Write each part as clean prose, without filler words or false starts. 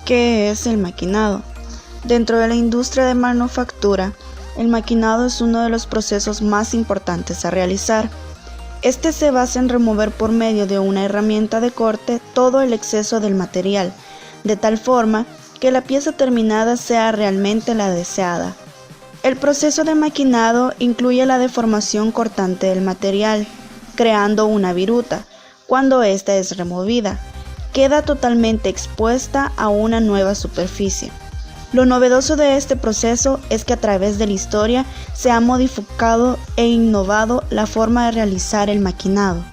¿Qué es el maquinado? Dentro de la industria de manufactura, el maquinado es uno de los procesos más importantes a realizar. Este se basa en remover por medio de una herramienta de corte todo el exceso del material, de tal forma que la pieza terminada sea realmente la deseada. El proceso de maquinado incluye la deformación cortante del material, creando una viruta. Cuando ésta es removida, queda totalmente expuesta a una nueva superficie. Lo novedoso de este proceso es que a través de la historia se ha modificado e innovado la forma de realizar el maquinado.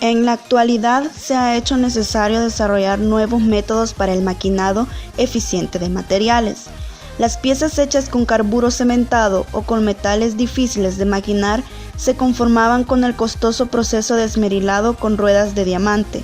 En la actualidad se ha hecho necesario desarrollar nuevos métodos para el maquinado eficiente de materiales. Las piezas hechas con carburo cementado o con metales difíciles de maquinar se conformaban con el costoso proceso de esmerilado con ruedas de diamante.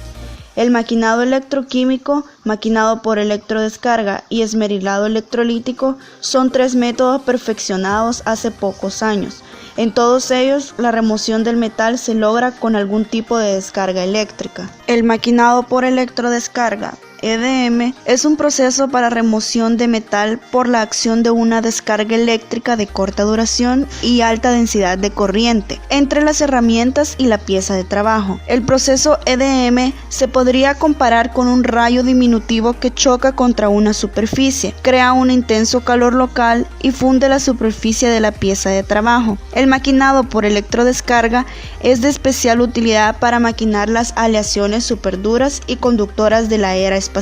El maquinado electroquímico, maquinado por electrodescarga y esmerilado electrolítico son tres métodos perfeccionados hace pocos años. En todos ellos, la remoción del metal se logra con algún tipo de descarga eléctrica. El maquinado por electrodescarga, EDM, es un proceso para remoción de metal por la acción de una descarga eléctrica de corta duración y alta densidad de corriente entre las herramientas y la pieza de trabajo. El proceso EDM se podría comparar con un rayo diminutivo que choca contra una superficie, crea un intenso calor local y funde la superficie de la pieza de trabajo. El maquinado por electrodescarga es de especial utilidad para maquinar las aleaciones superduras y conductoras de la era espacial,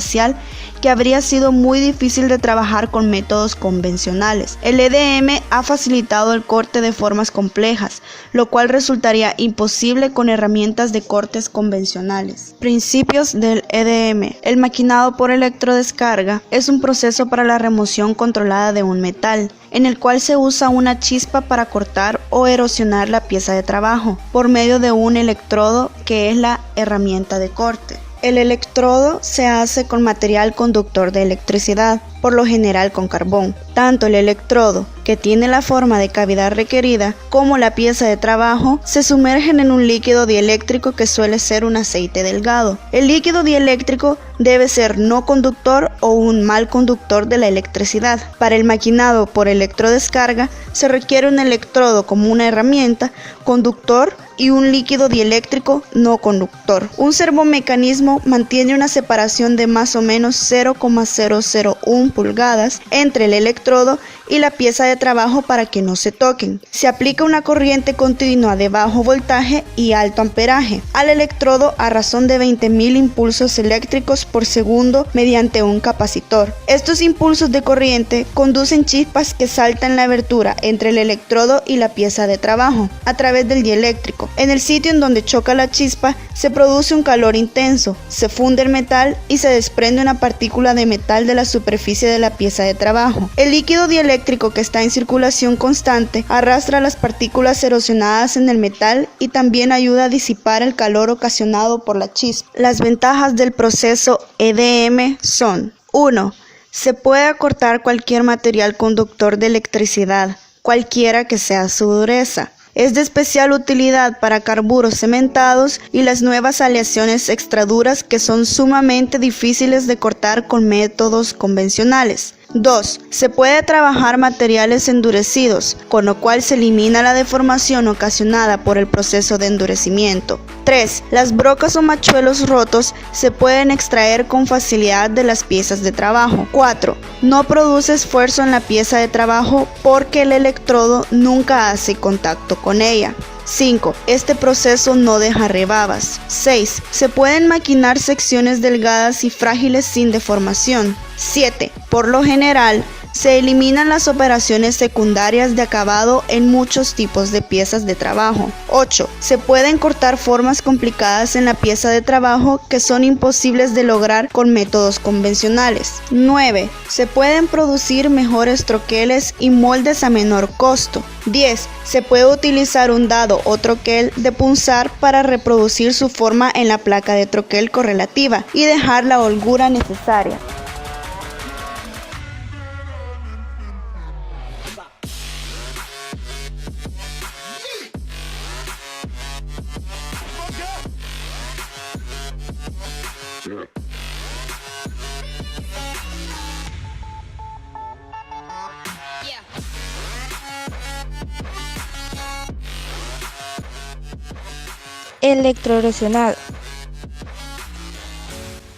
que habría sido muy difícil de trabajar con métodos convencionales. El EDM ha facilitado el corte de formas complejas, lo cual resultaría imposible con herramientas de cortes convencionales. Principios del EDM. El maquinado por electrodescarga es un proceso para la remoción controlada de un metal, en el cual se usa una chispa para cortar o erosionar la pieza de trabajo por medio de un electrodo que es la herramienta de corte. El electrodo se hace con material conductor de electricidad, por lo general con carbón. Tanto el electrodo, que tiene la forma de cavidad requerida, como la pieza de trabajo se sumergen en un líquido dieléctrico que suele ser un aceite delgado. El líquido dieléctrico debe ser no conductor o un mal conductor de la electricidad. Para el maquinado por electrodescarga se requiere un electrodo como una herramienta conductor y un líquido dieléctrico no conductor. Un servomecanismo mantiene una separación de más o menos 0,001 pulgadas entre el electrodo y la pieza de trabajo para que no se toquen. Se aplica una corriente continua de bajo voltaje y alto amperaje al electrodo a razón de 20.000 impulsos eléctricos por segundo mediante un capacitor. Estos impulsos de corriente conducen chispas que saltan la abertura entre el electrodo y la pieza de trabajo a través del dieléctrico. En el sitio en donde choca la chispa se produce un calor intenso, se funde el metal y se desprende una partícula de metal de la superficie de la pieza de trabajo. El líquido dieléctrico que está en circulación constante arrastra las partículas erosionadas en el metal y también ayuda a disipar el calor ocasionado por la chispa. Las ventajas del proceso EDM son: 1. Se puede acortar cualquier material conductor de electricidad, cualquiera que sea su dureza. Es de especial utilidad para carburos cementados y las nuevas aleaciones extraduras que son sumamente difíciles de cortar con métodos convencionales. 2. Se puede trabajar materiales endurecidos, con lo cual se elimina la deformación ocasionada por el proceso de endurecimiento. 3. Las brocas o machuelos rotos se pueden extraer con facilidad de las piezas de trabajo. 4. No produce esfuerzo en la pieza de trabajo porque el electrodo nunca hace contacto con ella. 5. Este proceso no deja rebabas. 6. Se pueden maquinar secciones delgadas y frágiles sin deformación. 7. Por lo general, se eliminan las operaciones secundarias de acabado en muchos tipos de piezas de trabajo. 8. Se pueden cortar formas complicadas en la pieza de trabajo que son imposibles de lograr con métodos convencionales. 9. Se pueden producir mejores troqueles y moldes a menor costo. 10. Se puede utilizar un dado o troquel de punzar para reproducir su forma en la placa de troquel correlativa y dejar la holgura necesaria. Yeah. Electroerosionado.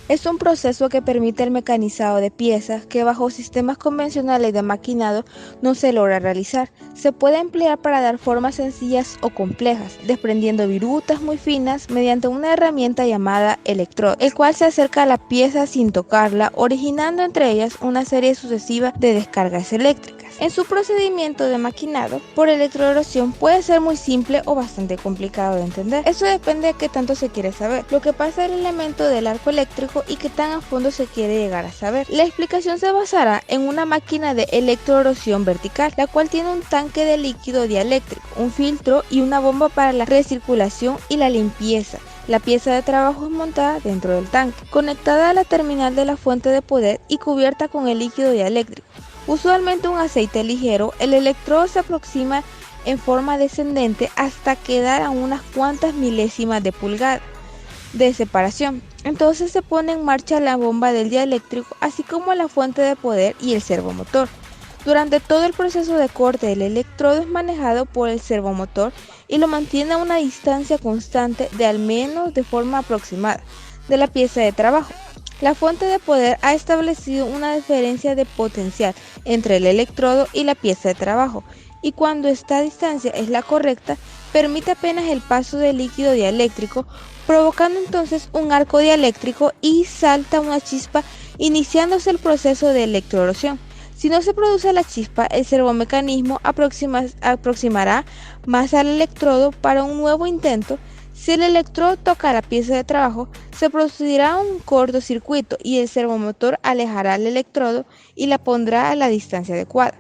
Es un proceso que permite el mecanizado de piezas que bajo sistemas convencionales de maquinado no se logra realizar. Se puede emplear para dar formas sencillas o complejas, desprendiendo virutas muy finas mediante una herramienta llamada electrodo, el cual se acerca a la pieza sin tocarla, originando entre ellas una serie sucesiva de descargas eléctricas. En su procedimiento de maquinado por electroerosión puede ser muy simple o bastante complicado de entender. Eso depende de qué tanto se quiere saber, lo que pasa el elemento del arco eléctrico y qué tan a fondo se quiere llegar a saber. La explicación se basará en una máquina de electroerosión vertical, la cual tiene un tanque de líquido dieléctrico, un filtro y una bomba para la recirculación y la limpieza. La pieza de trabajo es montada dentro del tanque, conectada a la terminal de la fuente de poder y cubierta con el líquido dieléctrico. Usualmente un aceite ligero, el electrodo se aproxima en forma descendente hasta quedar a unas cuantas milésimas de pulgada de separación. Entonces se pone en marcha la bomba del dieléctrico, así como la fuente de poder y el servomotor. Durante todo el proceso de corte, el electrodo es manejado por el servomotor y lo mantiene a una distancia constante de al menos de forma aproximada de la pieza de trabajo. La fuente de poder ha establecido una diferencia de potencial entre el electrodo y la pieza de trabajo, y cuando esta distancia es la correcta, permite apenas el paso del líquido dieléctrico, provocando entonces un arco dieléctrico y salta una chispa, iniciándose el proceso de electroerosión. Si no se produce la chispa, el servomecanismo aproximará más al electrodo para un nuevo intento. Si el electrodo toca la pieza de trabajo, se producirá un cortocircuito y el servomotor alejará al electrodo y la pondrá a la distancia adecuada.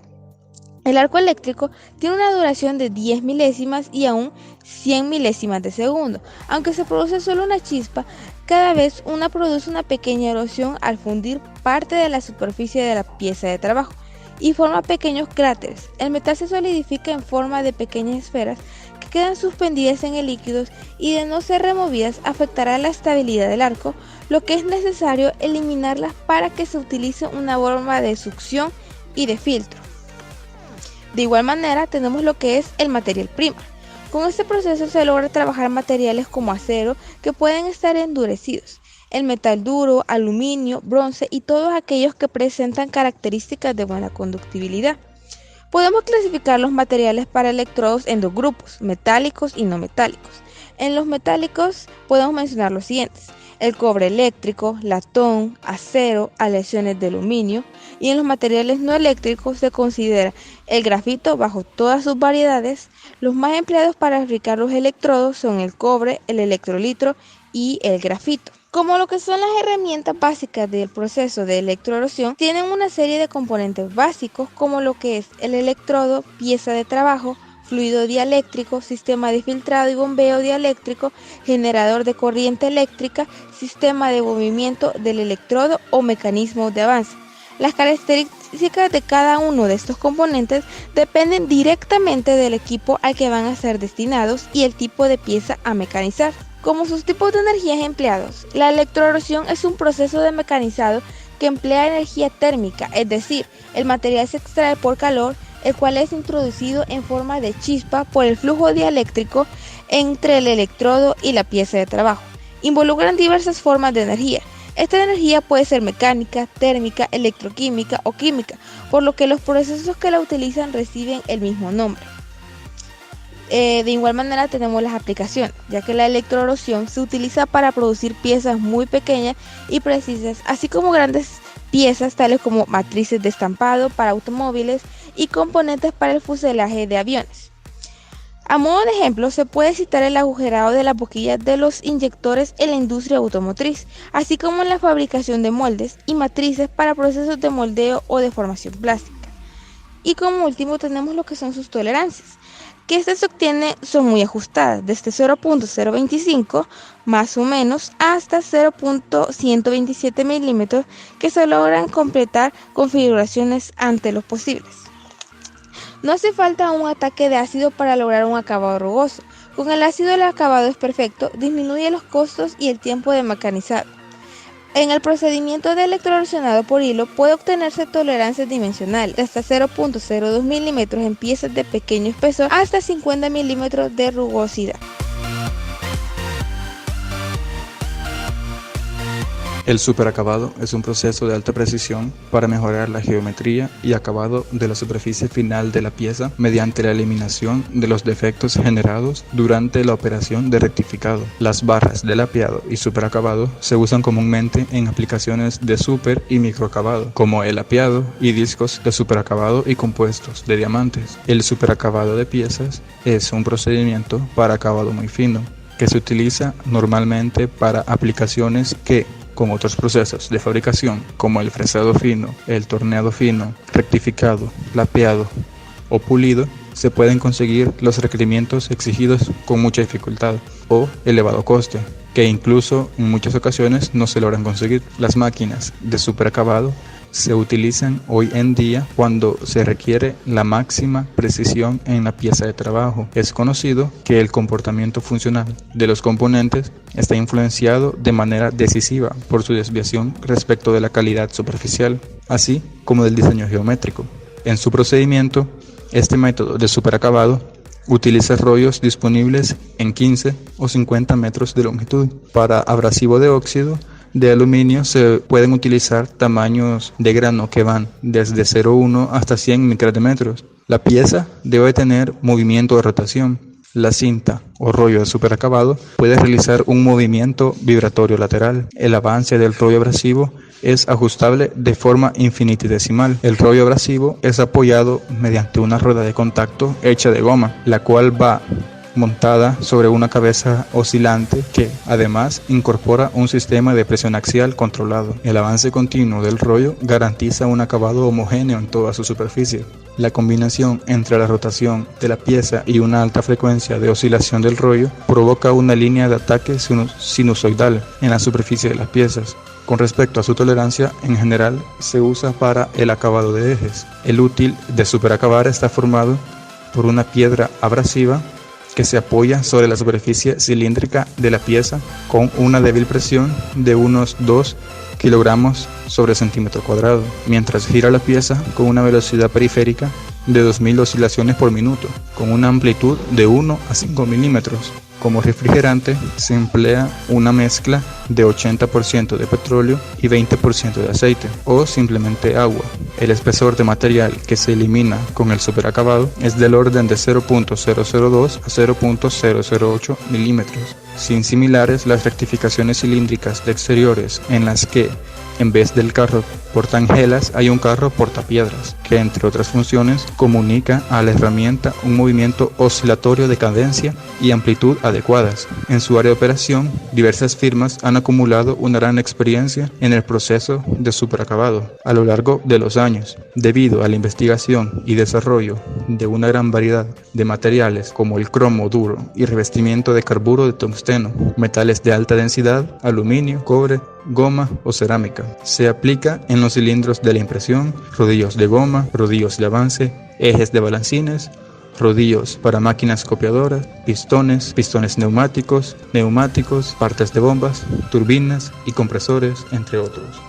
El arco eléctrico tiene una duración de 10 milésimas y aún 100 milésimas de segundo. Aunque se produce solo una chispa, cada vez una produce una pequeña erosión al fundir parte de la superficie de la pieza de trabajo y forma pequeños cráteres. El metal se solidifica en forma de pequeñas esferas que quedan suspendidas en el líquido y de no ser removidas afectará la estabilidad del arco, lo que es necesario eliminarlas para que se utilice una bomba de succión y de filtro. De igual manera tenemos lo que es el material primer. Con este proceso se logra trabajar materiales como acero que pueden estar endurecidos, el metal duro, aluminio, bronce y todos aquellos que presentan características de buena conductibilidad. Podemos clasificar los materiales para electrodos en dos grupos, metálicos y no metálicos. En los metálicos podemos mencionar los siguientes: el cobre eléctrico, latón, acero, aleaciones de aluminio, y en los materiales no eléctricos se considera el grafito bajo todas sus variedades. Los más empleados para fabricar los electrodos son el cobre, el electrolitro y el grafito. Como lo que son las herramientas básicas del proceso de electroerosión, tienen una serie de componentes básicos como lo que es el electrodo, pieza de trabajo, fluido dieléctrico, sistema de filtrado y bombeo dieléctrico, generador de corriente eléctrica, sistema de movimiento del electrodo o mecanismo de avance. Las características de cada uno de estos componentes dependen directamente del equipo al que van a ser destinados y el tipo de pieza a mecanizar. Como sus tipos de energías empleados, la electroerosión es un proceso de mecanizado que emplea energía térmica, es decir, el material se extrae por calor, el cual es introducido en forma de chispa por el flujo dieléctrico entre el electrodo y la pieza de trabajo. Involucran diversas formas de energía. Esta energía puede ser mecánica, térmica, electroquímica o química, por lo que los procesos que la utilizan reciben el mismo nombre. De igual manera tenemos las aplicaciones, ya que la electroerosión se utiliza para producir piezas muy pequeñas y precisas, así como grandes piezas tales como matrices de estampado para automóviles y componentes para el fuselaje de aviones. A modo de ejemplo, se puede citar el agujerado de las boquillas de los inyectores en la industria automotriz, así como en la fabricación de moldes y matrices para procesos de moldeo o de formación plástica. Y como último tenemos lo que son sus tolerancias, que estas son muy ajustadas, desde 0.025 más o menos hasta 0.127 milímetros, que se logran completar configuraciones ante los posibles. No hace falta un ataque de ácido para lograr un acabado rugoso. Con el ácido el acabado es perfecto, disminuye los costos y el tiempo de mecanizado. En el procedimiento de electroerosionado por hilo puede obtenerse tolerancias dimensionales de hasta 0.02 milímetros en piezas de pequeño espesor hasta 50 milímetros de rugosidad. El superacabado es un proceso de alta precisión para mejorar la geometría y acabado de la superficie final de la pieza mediante la eliminación de los defectos generados durante la operación de rectificado. Las barras de lapeado y superacabado se usan comúnmente en aplicaciones de super y microacabado, como el lapeado y discos de superacabado y compuestos de diamantes. El superacabado de piezas es un procedimiento para acabado muy fino, que se utiliza normalmente para aplicaciones que, con otros procesos de fabricación como el fresado fino, el torneado fino, rectificado, lapeado o pulido, se pueden conseguir los requerimientos exigidos con mucha dificultad o elevado coste, que incluso en muchas ocasiones no se logran conseguir. Las máquinas de superacabado se utilizan hoy en día cuando se requiere la máxima precisión en la pieza de trabajo. Es conocido que el comportamiento funcional de los componentes está influenciado de manera decisiva por su desviación respecto de la calidad superficial, así como del diseño geométrico. En su procedimiento, este método de superacabado utiliza rollos disponibles en 15 o 50 metros de longitud. Para abrasivo de óxido de aluminio se pueden utilizar tamaños de grano que van desde 0,1 hasta 100 micrómetros. La pieza debe tener movimiento de rotación. La cinta o rollo de superacabado puede realizar un movimiento vibratorio lateral. El avance del rollo abrasivo es ajustable de forma infinitesimal. El rollo abrasivo es apoyado mediante una rueda de contacto hecha de goma, la cual va montada sobre una cabeza oscilante que además incorpora un sistema de presión axial controlado. El avance continuo del rollo garantiza un acabado homogéneo en toda su superficie. La combinación entre la rotación de la pieza y una alta frecuencia de oscilación del rollo provoca una línea de ataque sinusoidal en la superficie de las piezas. Con respecto a su tolerancia, en general se usa para el acabado de ejes. El útil de superacabar está formado por una piedra abrasiva que se apoya sobre la superficie cilíndrica de la pieza con una débil presión de unos 2 kilogramos sobre centímetro cuadrado, mientras gira la pieza con una velocidad periférica de 2000 oscilaciones por minuto, con una amplitud de 1 a 5 milímetros. Como refrigerante se emplea una mezcla de 80% de petróleo y 20% de aceite o simplemente agua. El espesor de material que se elimina con el superacabado es del orden de 0.002 a 0.008 milímetros. Sin similares las rectificaciones cilíndricas de exteriores en las que en vez del carro portaangelas hay un carro portapiedras que, entre otras funciones, comunica a la herramienta un movimiento oscilatorio de cadencia y amplitud adecuadas. En su área de operación, diversas firmas han acumulado una gran experiencia en el proceso de superacabado a lo largo de los años, debido a la investigación y desarrollo de una gran variedad de materiales como el cromo duro y revestimiento de carburo de tungsteno, metales de alta densidad, aluminio, cobre, goma o cerámica. Se aplica en los cilindros de la impresión, rodillos de goma, rodillos de avance, ejes de balancines, rodillos para máquinas copiadoras, pistones neumáticos, partes de bombas, turbinas y compresores, entre otros.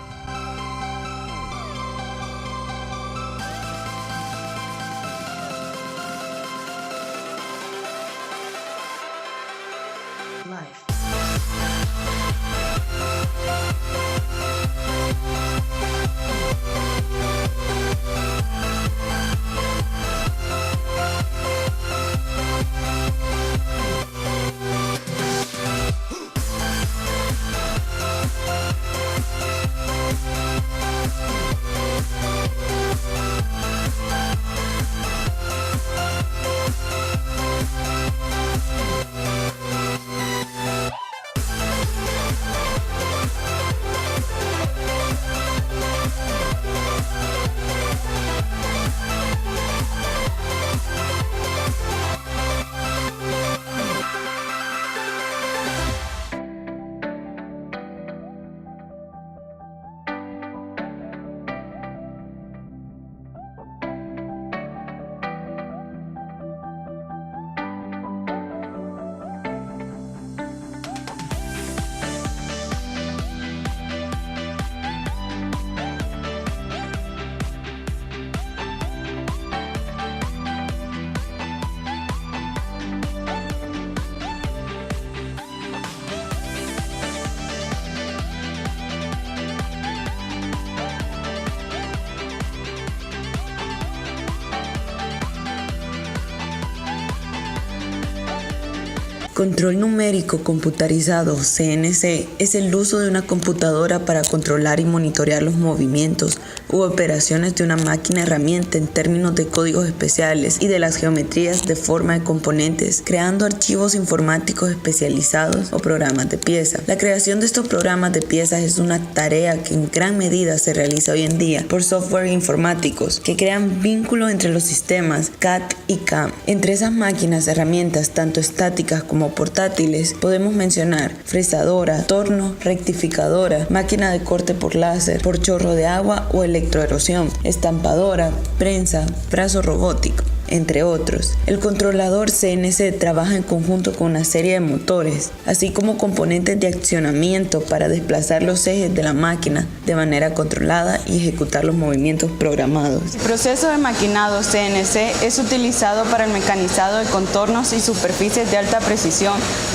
Control numérico computarizado, CNC, es el uso de una computadora para controlar y monitorear los movimientos u operaciones de una máquina herramienta en términos de códigos especiales y de las geometrías de forma de componentes, creando archivos informáticos especializados o programas de pieza. La creación de estos programas de piezas es una tarea que en gran medida se realiza hoy en día por software informáticos que crean vínculo entre los sistemas CAD y CAM. Entre esas máquinas, herramientas tanto estáticas como portátiles podemos mencionar fresadora, torno, rectificadora, máquina de corte por láser, por chorro de agua o electroerosión, estampadora, prensa, brazo robótico, entre otros. El controlador CNC trabaja en conjunto con una serie de motores, así como componentes de accionamiento para desplazar los ejes de la máquina de manera controlada y ejecutar los movimientos programados. El proceso de maquinado CNC es utilizado para el mecanizado de contornos y superficies de alta precisión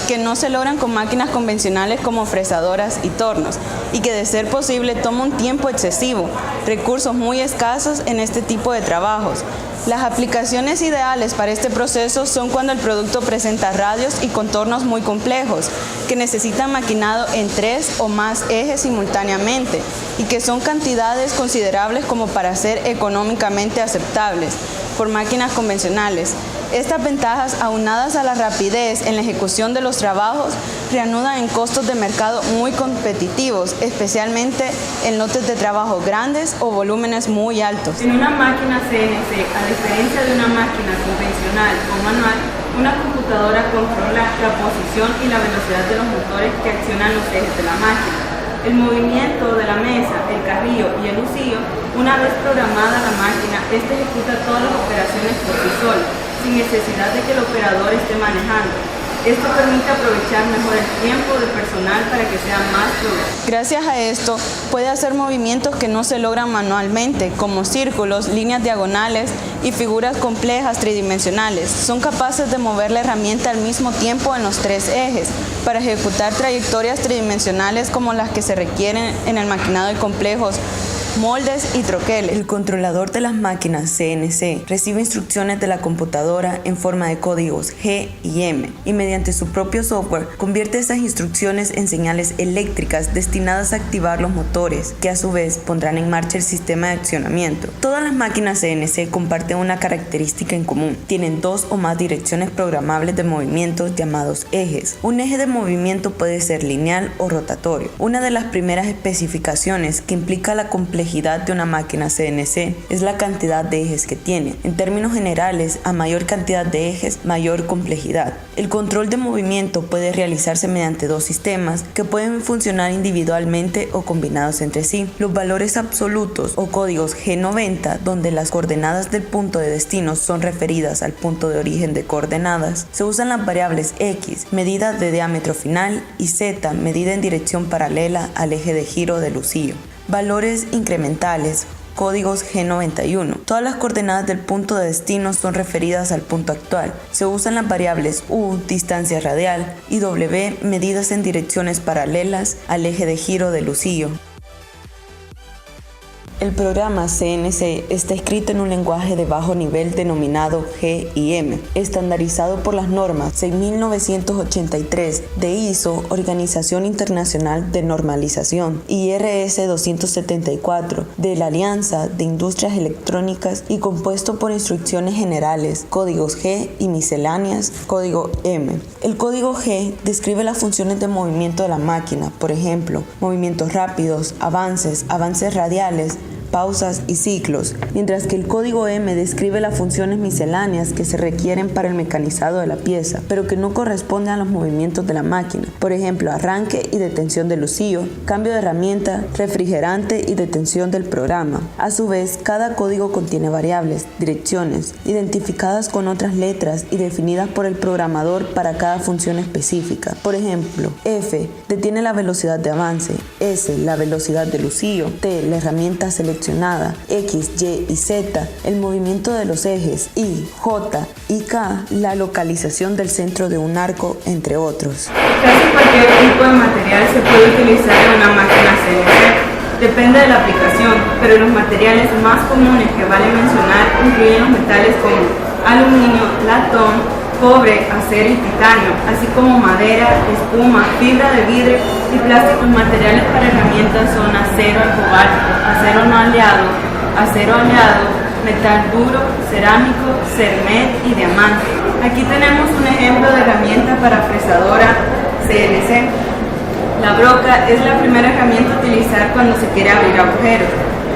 que no se logran con máquinas convencionales como fresadoras y tornos, y que de ser posible toma un tiempo excesivo, recursos muy escasos en este tipo de trabajos. Las aplicaciones ideales para este proceso son cuando el producto presenta radios y contornos muy complejos, que necesitan maquinado en 3 o más ejes simultáneamente y que son cantidades considerables como para ser económicamente aceptables por máquinas convencionales. Estas ventajas, aunadas a la rapidez en la ejecución de los trabajos, reanudan en costos de mercado muy competitivos, especialmente en lotes de trabajo grandes o volúmenes muy altos. En una máquina CNC, a diferencia de una máquina convencional o manual, una computadora controla la posición y la velocidad de los motores que accionan los ejes de la máquina. El movimiento de la mesa, el carrillo y el usillo, una vez programada la máquina, ejecuta todas las operaciones por sí solo, sin necesidad de que el operador esté manejando. Esto permite aprovechar mejor el tiempo del personal para que sea más productivo. Gracias a esto, puede hacer movimientos que no se logran manualmente, como círculos, líneas diagonales y figuras complejas tridimensionales. Son capaces de mover la herramienta al mismo tiempo en los 3 ejes, para ejecutar trayectorias tridimensionales como las que se requieren en el maquinado de complejos moldes y troqueles. El controlador de las máquinas CNC recibe instrucciones de la computadora en forma de códigos G y M y mediante su propio software convierte esas instrucciones en señales eléctricas destinadas a activar los motores, que a su vez pondrán en marcha el sistema de accionamiento. Todas las máquinas CNC comparten una característica en común: tienen 2 o más direcciones programables de movimientos llamados ejes. Un eje de movimiento puede ser lineal o rotatorio. Una de las primeras especificaciones que implica la complejidad de una máquina CNC es la cantidad de ejes que tiene. En términos generales, a mayor cantidad de ejes, mayor complejidad. El control de movimiento puede realizarse mediante 2 sistemas que pueden funcionar individualmente o combinados entre sí. Los valores absolutos o códigos G90, donde las coordenadas del punto de destino son referidas al punto de origen de coordenadas, se usan las variables X, medida de diámetro final, y Z, medida en dirección paralela al eje de giro del usillo. Valores incrementales, códigos G91. Todas las coordenadas del punto de destino son referidas al punto actual. Se usan las variables U, distancia radial, y W, medidas en direcciones paralelas al eje de giro del usillo. El programa CNC está escrito en un lenguaje de bajo nivel denominado G y M, estandarizado por las normas 6983 de ISO, Organización Internacional de Normalización, y RS 274 de la Alianza de Industrias Electrónicas, y compuesto por instrucciones generales, códigos G, y misceláneas, código M. El código G describe las funciones de movimiento de la máquina, por ejemplo, movimientos rápidos, avances radiales, pausas y ciclos, mientras que el código M describe las funciones misceláneas que se requieren para el mecanizado de la pieza, pero que no corresponden a los movimientos de la máquina, por ejemplo, arranque y detención del usillo, cambio de herramienta, refrigerante y detención del programa. A su vez, cada código contiene variables, direcciones, identificadas con otras letras y definidas por el programador para cada función específica. Por ejemplo, F detiene la velocidad de avance, S la velocidad del usillo, T la herramienta seleccionada, X, Y y Z el movimiento de los ejes, y J y K la localización del centro de un arco, entre otros. Casi cualquier tipo de material se puede utilizar en una máquina CNC. Depende de la aplicación, pero los materiales más comunes que vale mencionar incluyen los metales como aluminio, latón, cobre, acero y titanio, así como madera, espuma, fibra de vidrio y plástico. Los materiales para herramientas son acero cobalto, acero no aleado, acero aleado, metal duro, cerámico, cermet y diamante. Aquí tenemos un ejemplo de herramienta para fresadora CNC. La broca es la primera herramienta a utilizar cuando se quiere abrir agujeros.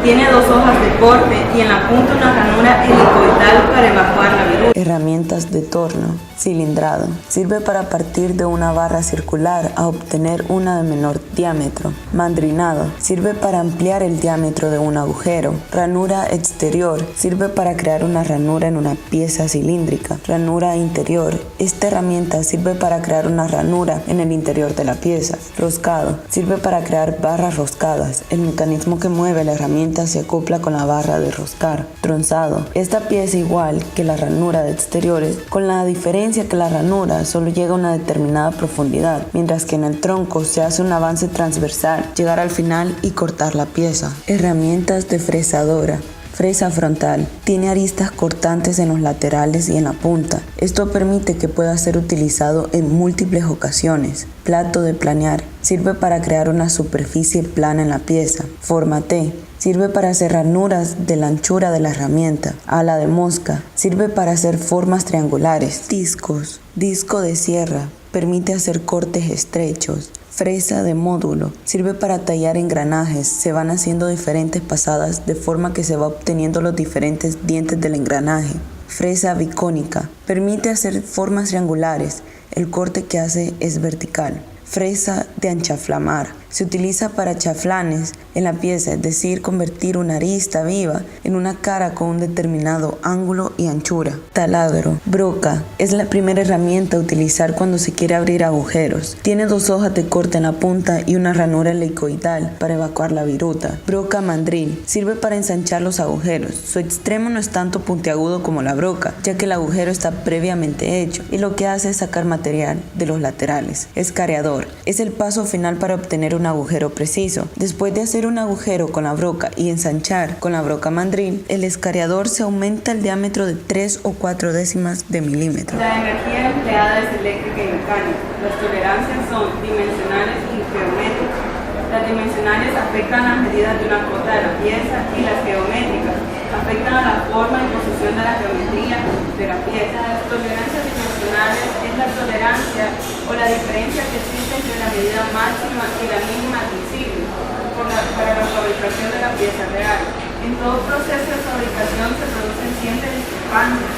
Tiene 2 hojas de corte y en la punta una ranura helicoidal para evacuar la viruta. Herramientas de torno. Cilindrado. Sirve para partir de una barra circular a obtener una de menor diámetro. Mandrinado. Sirve para ampliar el diámetro de un agujero. Ranura exterior. Sirve para crear una ranura en una pieza cilíndrica. Ranura interior. Esta herramienta sirve para crear una ranura en el interior de la pieza. Roscado. Sirve para crear barras roscadas. El mecanismo que mueve la herramienta se acopla con la barra de roscar. Tronzado. Esta pieza, igual que la ranura de exteriores, con la diferencia que la ranura solo llega a una determinada profundidad, mientras que en el tronco se hace un avance transversal, llegar al final y cortar la pieza. Herramientas de fresadora. Fresa frontal. Tiene aristas cortantes en los laterales y en la punta. Esto permite que pueda ser utilizado en múltiples ocasiones. Plato de planear. Sirve para crear una superficie plana en la pieza. Forma T. Sirve para hacer ranuras de la anchura de la herramienta. Ala de mosca. Sirve para hacer formas triangulares. Discos. Disco de sierra. Permite hacer cortes estrechos. Fresa de módulo. Sirve para tallar engranajes. Se van haciendo diferentes pasadas de forma que se va obteniendo los diferentes dientes del engranaje. Fresa bicónica. Permite hacer formas triangulares. El corte que hace es vertical. Fresa de anchaflamar. Se utiliza para chaflanes en la pieza, es decir, convertir una arista viva en una cara con un determinado ángulo y anchura. Taladro. Broca. Es la primera herramienta a utilizar cuando se quiere abrir agujeros. Tiene 2 hojas de corte en la punta y una ranura helicoidal para evacuar la viruta. Broca mandril. Sirve para ensanchar los agujeros. Su extremo no es tanto puntiagudo como la broca, ya que el agujero está previamente hecho y lo que hace es sacar material de los laterales. Escareador. Es el paso final para obtener un agujero preciso. Después de hacer un agujero con la broca y ensanchar con la broca mandril, el escareador se aumenta el diámetro de 3 o 4 décimas de milímetro. La energía empleada es eléctrica y mecánica. Las tolerancias son dimensionales y geométricas. Las dimensionales afectan las medidas de una cota de la pieza y las geométricas afectan a la forma y posición de la geometría de la pieza. Las tolerancias dimensionales es la tolerancia o la diferencia que existe entre la medida máxima y la mínima admisible para la fabricación de la pieza real. En todo proceso de fabricación se producen siempre discrepancias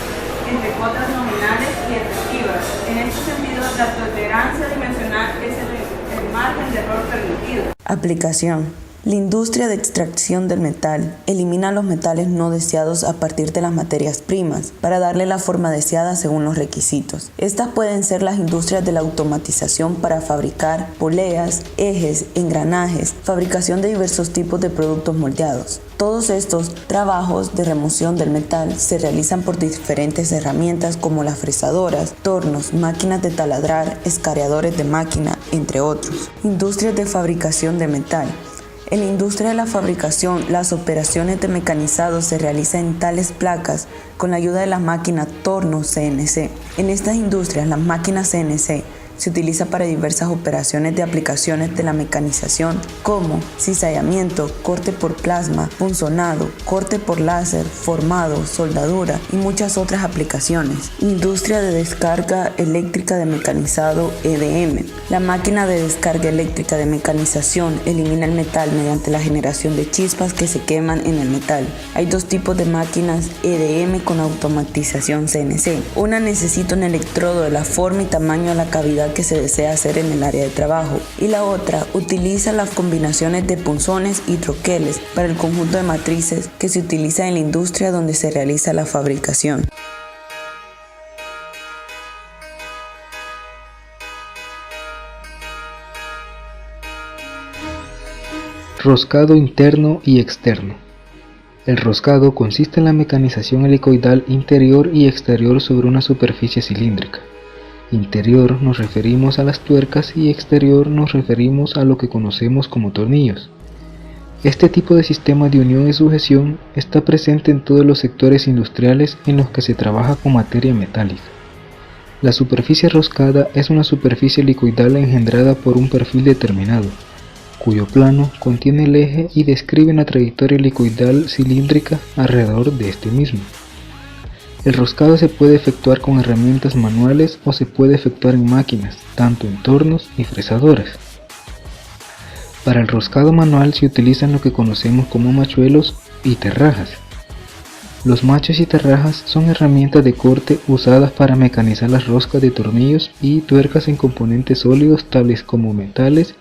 entre cotas nominales y efectivas. En este sentido, la tolerancia dimensional es el margen de error permitido. Aplicación. La industria de extracción del metal elimina los metales no deseados a partir de las materias primas para darle la forma deseada según los requisitos. Estas pueden ser las industrias de la automatización para fabricar poleas, ejes, engranajes, fabricación de diversos tipos de productos moldeados. Todos estos trabajos de remoción del metal se realizan por diferentes herramientas como las fresadoras, tornos, máquinas de taladrar, escareadores de máquina, entre otros. Industrias de fabricación de metal. En la industria de la fabricación, las operaciones de mecanizado se realizan en tales placas con la ayuda de la máquina torno CNC. En estas industrias, las máquinas CNC se utiliza para diversas operaciones de aplicaciones de la mecanización como cizallamiento, corte por plasma, punzonado, corte por láser, formado, soldadura y muchas otras aplicaciones. Industria de descarga eléctrica de mecanizado EDM. La máquina de descarga eléctrica de mecanización elimina el metal mediante la generación de chispas que se queman en el metal. Hay 2 tipos de máquinas EDM con automatización CNC. Una necesita un electrodo de la forma y tamaño de la cavidad que se desea hacer en el área de trabajo, y la otra utiliza las combinaciones de punzones y troqueles para el conjunto de matrices que se utiliza en la industria donde se realiza la fabricación. Roscado interno y externo. El roscado consiste en la mecanización helicoidal interior y exterior sobre una superficie cilíndrica. Interior nos referimos a las tuercas y exterior nos referimos a lo que conocemos como tornillos. Este tipo de sistema de unión y sujeción está presente en todos los sectores industriales en los que se trabaja con materia metálica. La superficie roscada es una superficie helicoidal engendrada por un perfil determinado, cuyo plano contiene el eje y describe una trayectoria helicoidal cilíndrica alrededor de este mismo. El roscado se puede efectuar con herramientas manuales o se puede efectuar en máquinas, tanto en tornos y fresadoras. Para el roscado manual se utilizan lo que conocemos como machuelos y terrajas. Los machos y terrajas son herramientas de corte usadas para mecanizar las roscas de tornillos y tuercas en componentes sólidos tales como metales,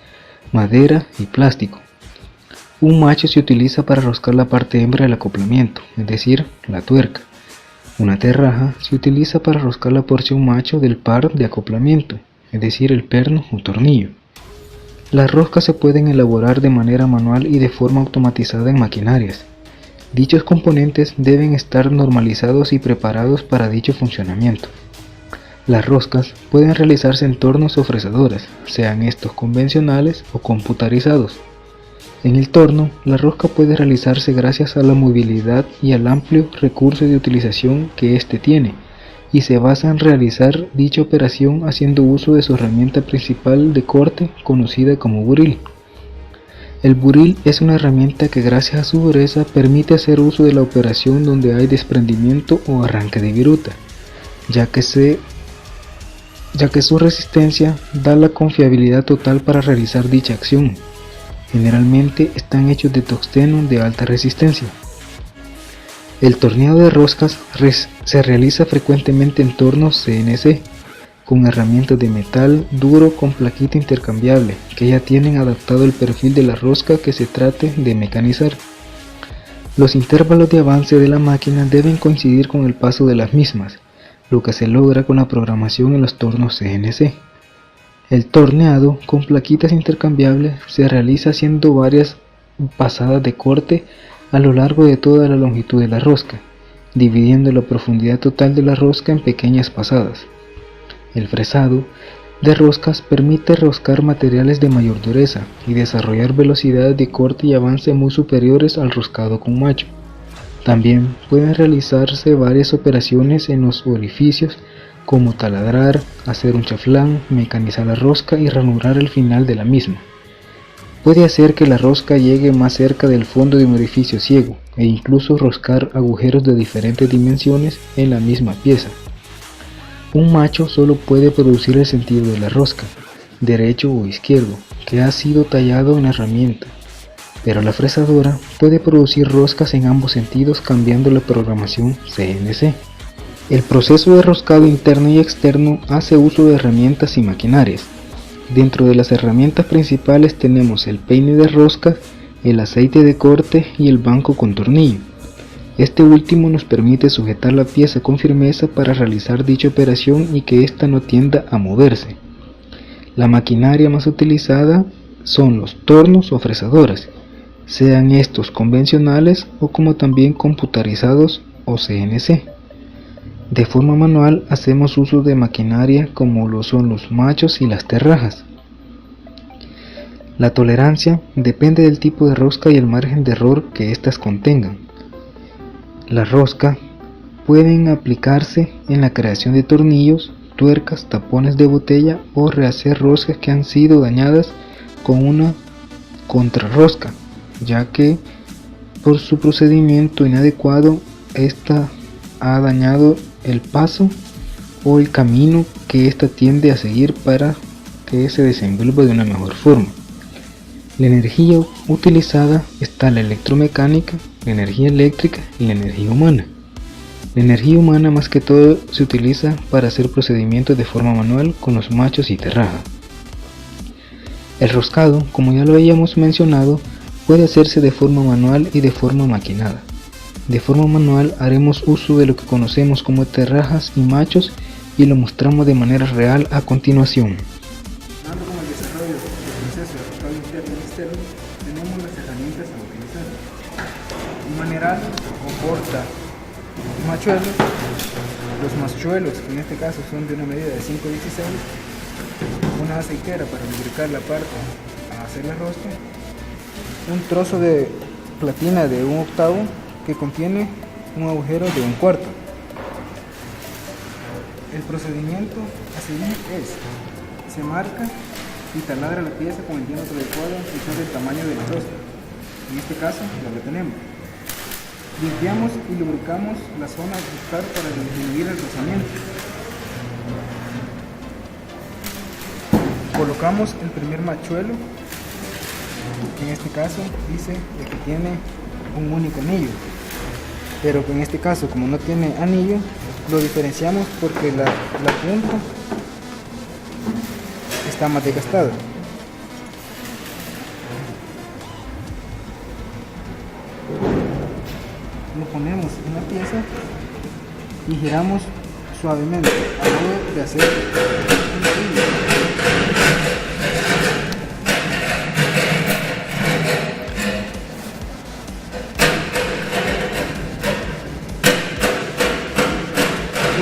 madera y plástico. Un macho se utiliza para roscar la parte hembra del acoplamiento, es decir, la tuerca. Una terraja se utiliza para roscar la porción macho del par de acoplamiento, es decir, el perno o tornillo. Las roscas se pueden elaborar de manera manual y de forma automatizada en maquinarias. Dichos componentes deben estar normalizados y preparados para dicho funcionamiento. Las roscas pueden realizarse en tornos o fresadoras, sean estos convencionales o computarizados. En el torno, la rosca puede realizarse gracias a la movilidad y al amplio recurso de utilización que éste tiene, y se basa en realizar dicha operación haciendo uso de su herramienta principal de corte, conocida como buril. El buril es una herramienta que gracias a su dureza permite hacer uso de la operación donde hay desprendimiento o arranque de viruta, ya que su resistencia da la confiabilidad total para realizar dicha acción. Generalmente están hechos de tungsteno de alta resistencia. El torneado de roscas se realiza frecuentemente en tornos CNC, con herramientas de metal duro con plaquita intercambiable, que ya tienen adaptado el perfil de la rosca que se trate de mecanizar. Los intervalos de avance de la máquina deben coincidir con el paso de las mismas, lo que se logra con la programación en los tornos CNC. El torneado con plaquitas intercambiables se realiza haciendo varias pasadas de corte a lo largo de toda la longitud de la rosca, dividiendo la profundidad total de la rosca en pequeñas pasadas. El fresado de roscas permite roscar materiales de mayor dureza y desarrollar velocidades de corte y avance muy superiores al roscado con macho. También pueden realizarse varias operaciones en los orificios, como taladrar, hacer un chaflán, mecanizar la rosca y ranurar el final de la misma. Puede hacer que la rosca llegue más cerca del fondo de un orificio ciego e incluso roscar agujeros de diferentes dimensiones en la misma pieza. Un macho solo puede producir el sentido de la rosca, derecho o izquierdo, que ha sido tallado en la herramienta, pero la fresadora puede producir roscas en ambos sentidos cambiando la programación CNC. El proceso de roscado interno y externo hace uso de herramientas y maquinarias. Dentro de las herramientas principales tenemos el peine de roscas, el aceite de corte y el banco con tornillo. Este último nos permite sujetar la pieza con firmeza para realizar dicha operación y que ésta no tienda a moverse. La maquinaria más utilizada son los tornos o fresadoras, sean estos convencionales o como también computarizados o CNC. De forma manual hacemos uso de maquinaria como lo son los machos y las terrajas. La tolerancia depende del tipo de rosca y el margen de error que éstas contengan. La rosca pueden aplicarse en la creación de tornillos, tuercas, tapones de botella o rehacer roscas que han sido dañadas con una contrarrosca, ya que por su procedimiento inadecuado esta ha dañado el paso o el camino que ésta tiende a seguir para que se desenvuelva de una mejor forma. La energía utilizada está la electromecánica, la energía eléctrica y la energía humana. La energía humana más que todo se utiliza para hacer procedimientos de forma manual con los machos y terraja. El roscado, como ya lo habíamos mencionado, puede hacerse de forma manual y de forma maquinada. De forma manual haremos uso de lo que conocemos como terrajas y machos y lo mostramos de manera real a continuación. Con el desarrollo del proceso de roscado interno y externo, tenemos las herramientas a utilizar. Un maneral comporta machuelos, los machuelos que en este caso son de una medida de 5/16, una aceitera para lubricar la parte a hacer la rosca, un trozo de platina de 1/8 que contiene un agujero de 1/4. El procedimiento a seguir es: se marca y taladra la pieza con el diámetro adecuado en función del tamaño de la rosca. En este caso, ya lo tenemos. Limpiamos y lubricamos la zona a buscar para disminuir el rozamiento. Colocamos el primer machuelo, que en este caso dice de que tiene un único anillo, pero que en este caso, como no tiene anillo, lo diferenciamos porque la punta está más desgastada. Lo ponemos en la pieza y giramos suavemente a modo de hacer un anillo.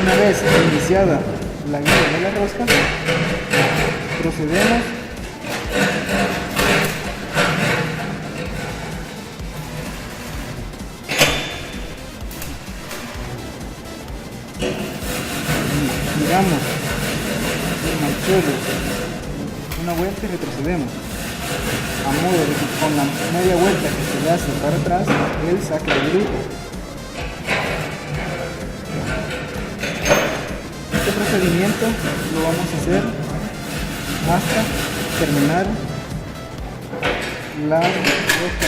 Una vez iniciada la guía de la rosca, procedemos giramos el machuelo una vuelta y retrocedemos, a modo de que con la media vuelta que se le hace para atrás, él saque la viruta. Este procedimiento lo vamos a hacer hasta terminar la rosca.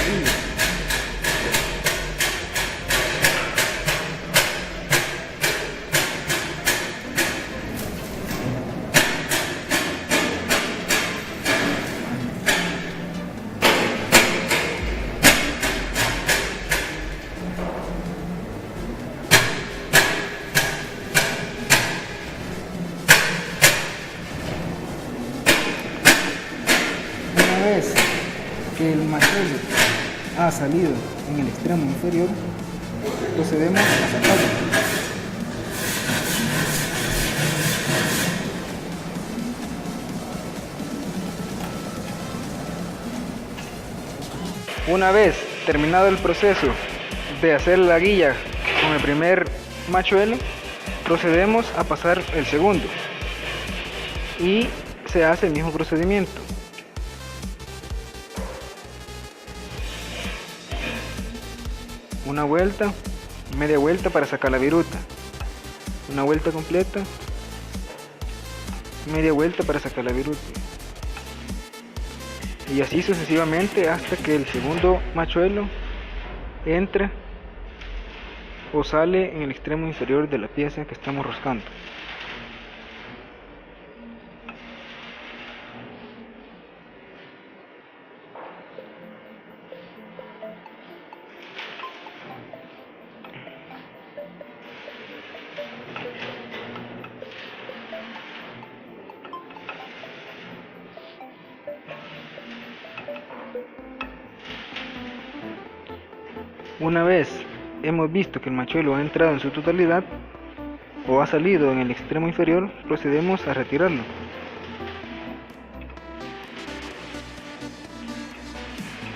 Una vez que el machuelo ha salido en el extremo inferior, procedemos a sacarlo. Una vez terminado el proceso de hacer la guilla con el primer machuelo, procedemos a pasar el segundo y se hace el mismo procedimiento. Una vuelta, media vuelta para sacar la viruta, una vuelta completa, media vuelta para sacar la viruta, y así sucesivamente hasta que el segundo machuelo entre o sale en el extremo inferior de la pieza que estamos roscando. Una vez hemos visto que el machuelo ha entrado en su totalidad o ha salido en el extremo inferior, procedemos a retirarlo.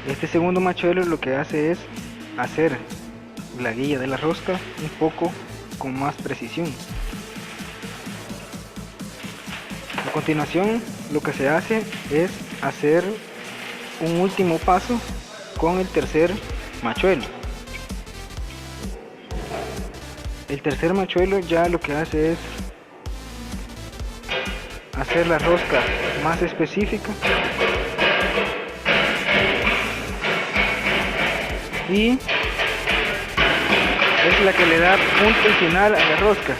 Este segundo machuelo lo que hace es hacer la guilla de la rosca un poco con más precisión. A continuación, lo que se hace es hacer un último paso con el tercer machuelo. El tercer machuelo ya lo que hace es hacer la rosca más específica y es la que le da punto y final a la rosca.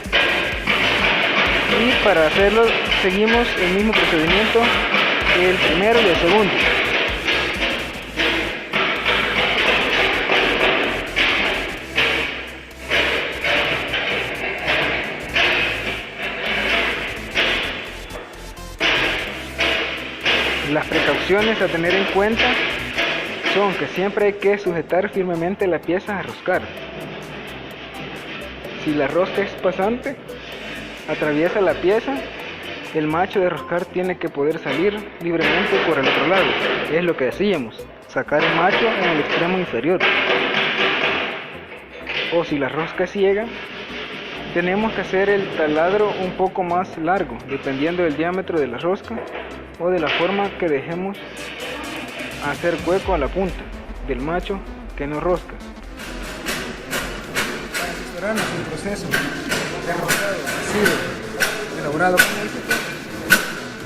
Y para hacerlo seguimos el mismo procedimiento que el primero y el segundo. Las precauciones a tener en cuenta son que siempre hay que sujetar firmemente la pieza a roscar. Si la rosca es pasante, atraviesa la pieza, el macho de roscar tiene que poder salir libremente por el otro lado. Es lo que decíamos, sacar el macho en el extremo inferior. O si la rosca es ciega, tenemos que hacer el taladro un poco más largo, dependiendo del diámetro de la rosca o de la forma que dejemos hacer hueco a la punta del macho que nos rosca. Para asesorarnos en el proceso de roscado ha sido elaborado con éxito,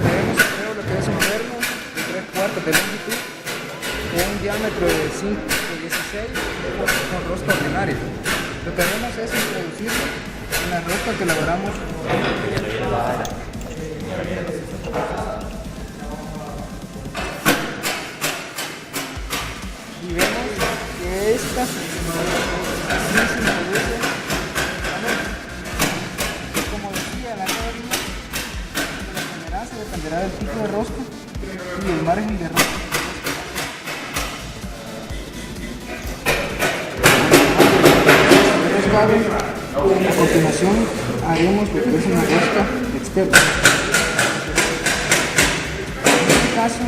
traemos lo que es un perno de 3/4 de longitud con un diámetro de 5/16 con rosca ordinaria. Lo que haremos es introducirlo en la rosca que elaboramos. Y vemos que esta sí se introduce. Como decía, la norma de la tolerancia dependerá del tipo de rosca y el margen de rosca. A continuación haremos lo que es una rosca externa. En este caso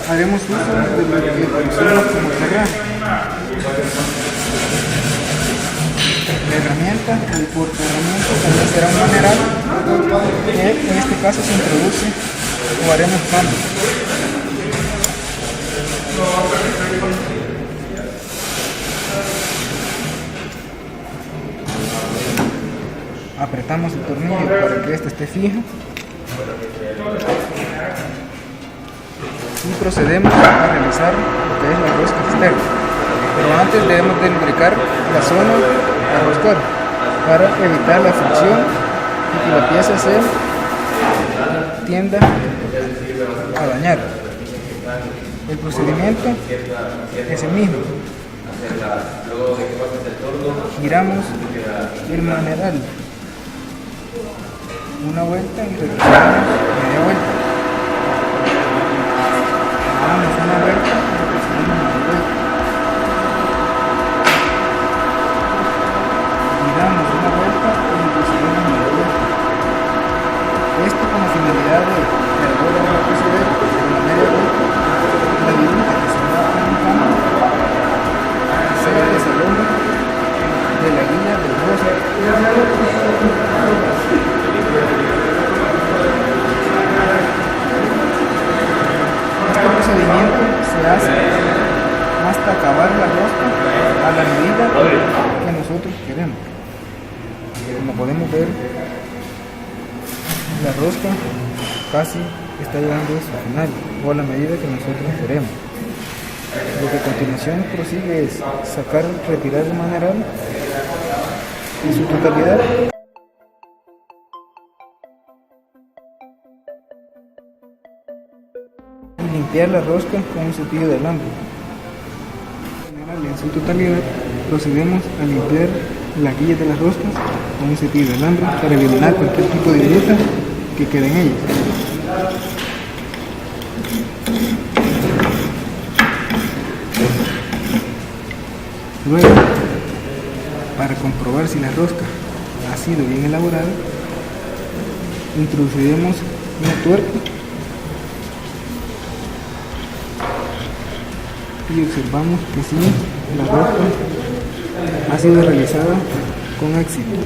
haremos uso de lo que conocemos como terreno. La herramienta, el portaherramienta también será un mineral que en este caso se introduce o haremos cambios. Apretamos el tornillo para que éste esté fijo y procedemos a realizar lo que es la rosca externa. Pero antes debemos de lubricar la zona a roscar para evitar la fricción y que la pieza se tienda a dañar. El procedimiento es el mismo. Giramos el maneral una vuelta y retrocedemos media vuelta. Damos una vuelta y retrocedemos media vuelta. Giramos una vuelta y retrocedemos media vuelta. Esto con la finalidad de ahora retroceder en la media vuelta la viruta que se va arrancando se desaloja de la guía del rosca. Este procedimiento se hace hasta acabar la rosca a la medida que nosotros queremos. Como podemos ver, la rosca casi está llegando a su final o a la medida que nosotros queremos. Lo que a continuación prosigue es retirar el maneral en su totalidad. Y limpiar la rosca con un cepillo de alambre. En su totalidad procedemos a limpiar las guías de las roscas con un cepillo de alambre para eliminar cualquier tipo de viruta que quede en ellas. Luego, para comprobar si la rosca ha sido bien elaborada, introduciremos una tuerca y observamos que sí, la rosca ha sido realizada con éxito.